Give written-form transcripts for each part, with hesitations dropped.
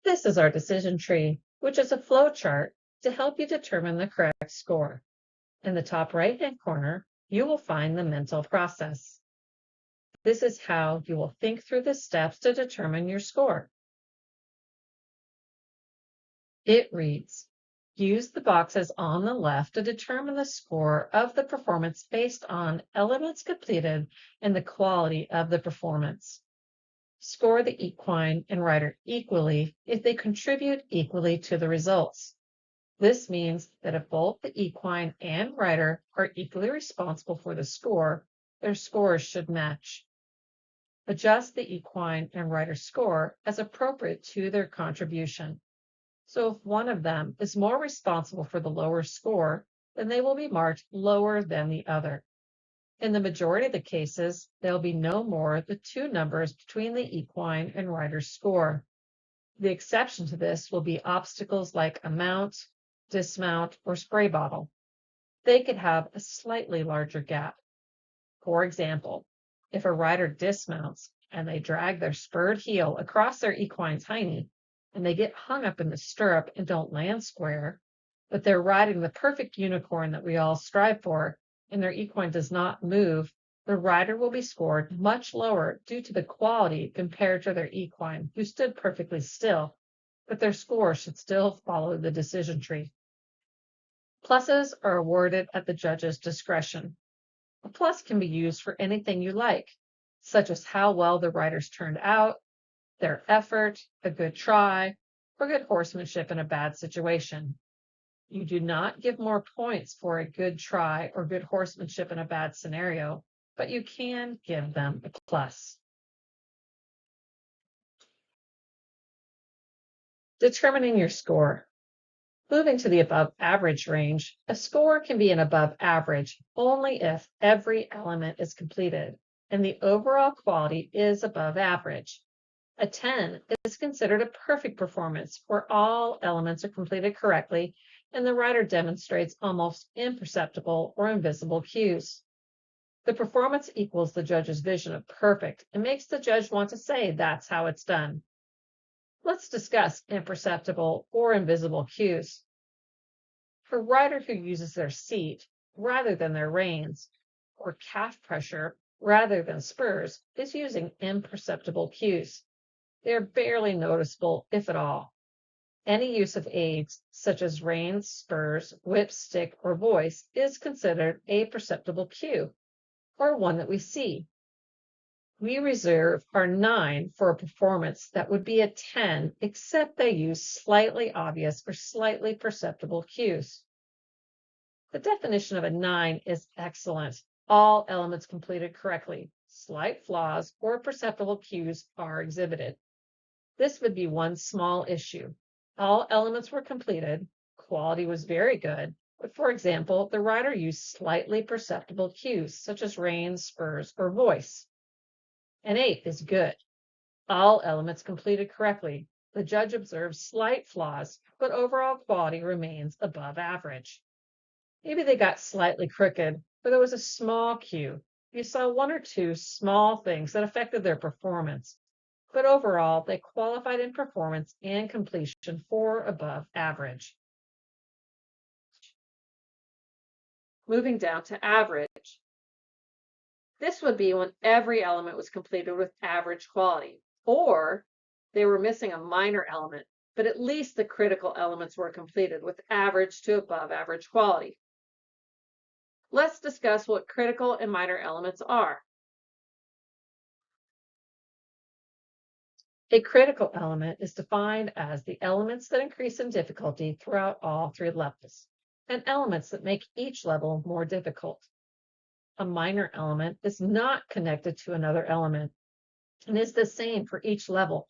This is our decision tree, which is a flow chart to help you determine the correct score. In the top right-hand corner, you will find the mental process. This is how you will think through the steps to determine your score. It reads, use the boxes on the left to determine the score of the performance based on elements completed and the quality of the performance. Score the equine and rider equally if they contribute equally to the results. This means that if both the equine and rider are equally responsible for the score, their scores should match. Adjust the equine and rider score as appropriate to their contribution. So if one of them is more responsible for the lower score, then they will be marked lower than the other. In the majority of the cases, there will be no more than two numbers between the equine and rider's score. The exception to this will be obstacles like a mount, dismount, or spray bottle. They could have a slightly larger gap. For example, if a rider dismounts and they drag their spurred heel across their equine's hiney, and they get hung up in the stirrup and don't land square, but they're riding the perfect unicorn that we all strive for, and their equine does not move, the rider will be scored much lower due to the quality compared to their equine, who stood perfectly still, but their score should still follow the decision tree. Pluses are awarded at the judge's discretion. A plus can be used for anything you like, such as how well the riders turned out, their effort, a good try, or good horsemanship in a bad situation. You do not give more points for a good try or good horsemanship in a bad scenario, but you can give them a plus. Determining your score. Moving to the above average range, a score can be an above average only if every element is completed and the overall quality is above average. A 10 is considered a perfect performance where all elements are completed correctly and the rider demonstrates almost imperceptible or invisible cues. The performance equals the judge's vision of perfect and makes the judge want to say that's how it's done. Let's discuss imperceptible or invisible cues. For a rider who uses their seat rather than their reins, or calf pressure rather than spurs, is using imperceptible cues. They are barely noticeable, if at all. Any use of aids, such as reins, spurs, whip, stick, or voice, is considered a perceptible cue, or one that we see. We reserve our 9 for a performance that would be a 10, except they use slightly obvious or slightly perceptible cues. The definition of a 9 is excellent. All elements completed correctly. Slight flaws or perceptible cues are exhibited. This would be one small issue. All elements were completed, quality was very good, but for example, the rider used slightly perceptible cues such as reins, spurs, or voice. An 8 is good. All elements completed correctly. The judge observes slight flaws, but overall quality remains above average. Maybe they got slightly crooked, or there was a small cue. You saw one or two small things that affected their performance, but overall, they qualified in performance and completion for above average. Moving down to average. This would be when every element was completed with average quality, or they were missing a minor element, but at least the critical elements were completed with average to above average quality. Let's discuss what critical and minor elements are. A critical element is defined as the elements that increase in difficulty throughout all 3 levels, and elements that make each level more difficult. A minor element is not connected to another element and is the same for each level,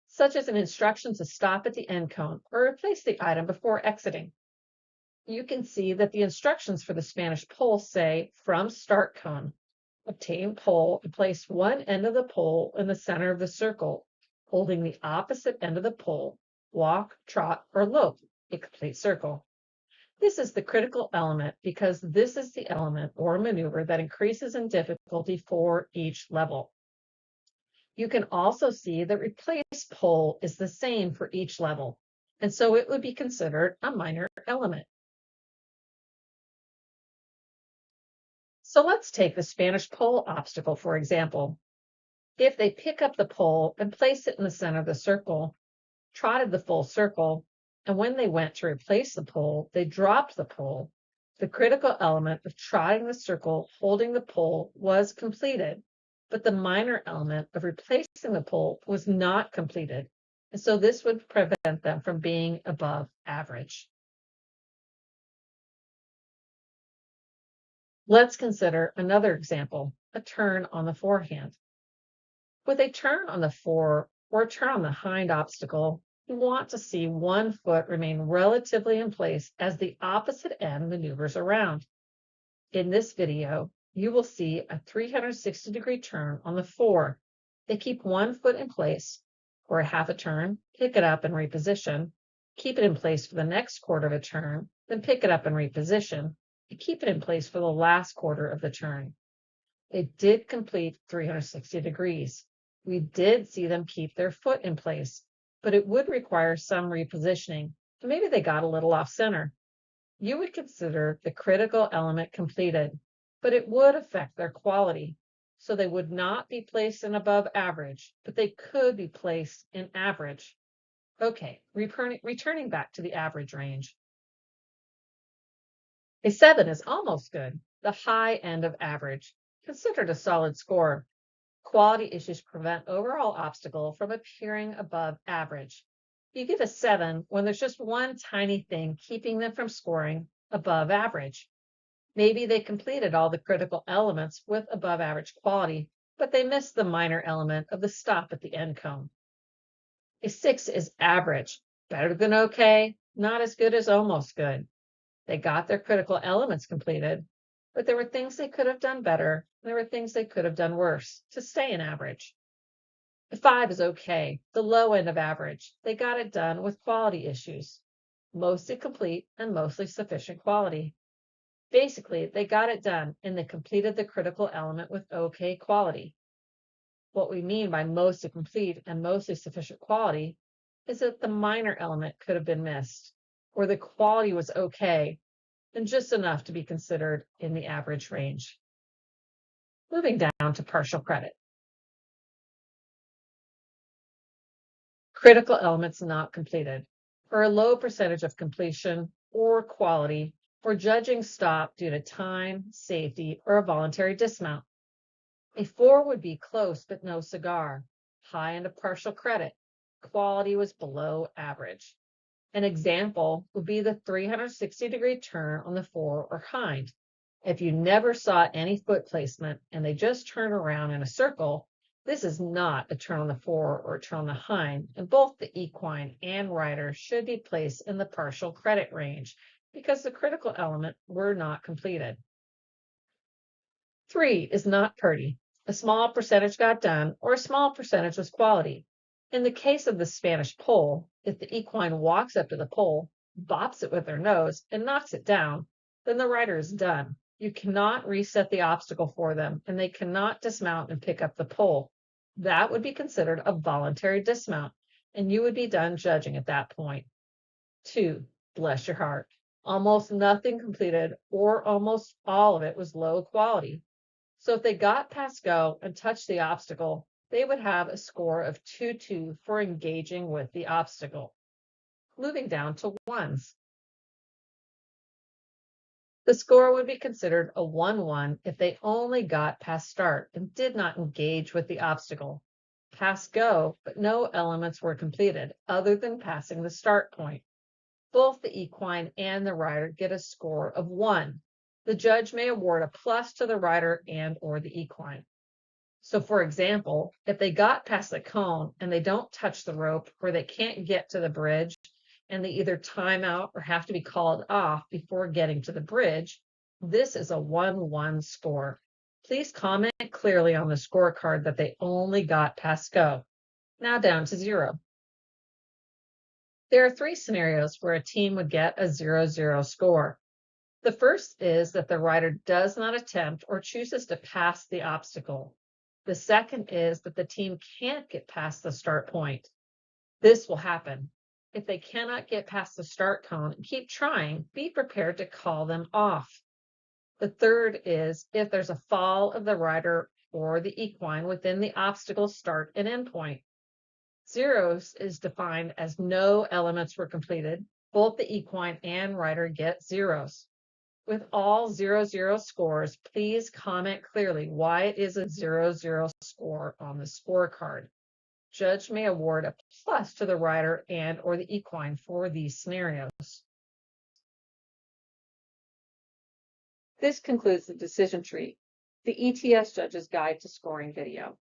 such as an instruction to stop at the end cone or replace the item before exiting. You can see that the instructions for the Spanish pole say from start cone, obtain pole and place one end of the pole in the center of the circle, holding the opposite end of the pole, walk, trot, or lope, a complete circle. This is the critical element because this is the element or maneuver that increases in difficulty for each level. You can also see the replaced pole is the same for each level, and so it would be considered a minor element. So let's take the Spanish pole obstacle, for example. If they pick up the pole and place it in the center of the circle, trotted the full circle, and when they went to replace the pole, they dropped the pole, the critical element of trotting the circle holding the pole was completed, but the minor element of replacing the pole was not completed. And so this would prevent them from being above average. Let's consider another example, a turn on the forehand. With a turn on the fore or turn on the hind obstacle, you want to see one foot remain relatively in place as the opposite end maneuvers around. In this video, you will see a 360-degree turn on the fore. They keep one foot in place for a half a turn, pick it up and reposition, keep it in place for the next quarter of a turn, then pick it up and reposition, and keep it in place for the last quarter of the turn. They did complete 360 degrees. We did see them keep their foot in place, but it would require some repositioning. Maybe they got a little off center. You would consider the critical element completed, but it would affect their quality. So they would not be placed in above average, but they could be placed in average. Okay, returning back to the average range. A 7 is almost good, the high end of average, considered a solid score. Quality issues prevent overall obstacle from appearing above average. You give a 7 when there's just one tiny thing keeping them from scoring above average. Maybe they completed all the critical elements with above average quality, but they missed the minor element of the stop at the end cone. A 6 is average, better than okay, not as good as almost good. They got their critical elements completed, but there were things they could have done better, and there were things they could have done worse to stay in average. A 5 is okay, the low end of average. They got it done with quality issues, mostly complete and mostly sufficient quality. Basically, they got it done and they completed the critical element with okay quality. What we mean by mostly complete and mostly sufficient quality is that the minor element could have been missed, or the quality was okay, and just enough to be considered in the average range. Moving down to partial credit. Critical elements not completed, or a low percentage of completion or quality, or judging stop due to time, safety, or a voluntary dismount. A 4 would be close but no cigar, high end of partial credit. Quality was below average. An example would be the 360-degree turn on the fore or hind. If you never saw any foot placement and they just turn around in a circle, this is not a turn on the fore or a turn on the hind, and both the equine and rider should be placed in the partial credit range because the critical element were not completed. 3 is not pretty. A small percentage got done, or a small percentage was quality. In the case of the Spanish pole, if the equine walks up to the pole, bops it with their nose, and knocks it down, then the rider is done. You cannot reset the obstacle for them, and they cannot dismount and pick up the pole. That would be considered a voluntary dismount, and you would be done judging at that point. 2, bless your heart. Almost nothing completed, or almost all of it was low quality. So if they got past go and touched the obstacle, they would have a score of 2-2 for engaging with the obstacle. Moving down to ones. The score would be considered a 1-1 if they only got past start and did not engage with the obstacle. Past go, but no elements were completed other than passing the start point. Both the equine and the rider get a score of 1. The judge may award a plus to the rider and or the equine. So for example, if they got past the cone and they don't touch the rope, or they can't get to the bridge and they either time out or have to be called off before getting to the bridge, this is a 1-1 score. Please comment clearly on the scorecard that they only got past go. Now down to 0. There are 3 scenarios where a team would get a 0-0 score. The first is that the rider does not attempt or chooses to pass the obstacle. The second is that the team can't get past the start point. This will happen. If they cannot get past the start cone, keep trying. Be prepared to call them off. The third is if there's a fall of the rider or the equine within the obstacle start and end point. Zeros is defined as no elements were completed. Both the equine and rider get zeros. With all 0-0 scores, please comment clearly why it is a 0-0 score on the scorecard. Judge may award a plus to the rider and or the equine for these scenarios. This concludes the decision tree, the ETS Judge's Guide to Scoring video.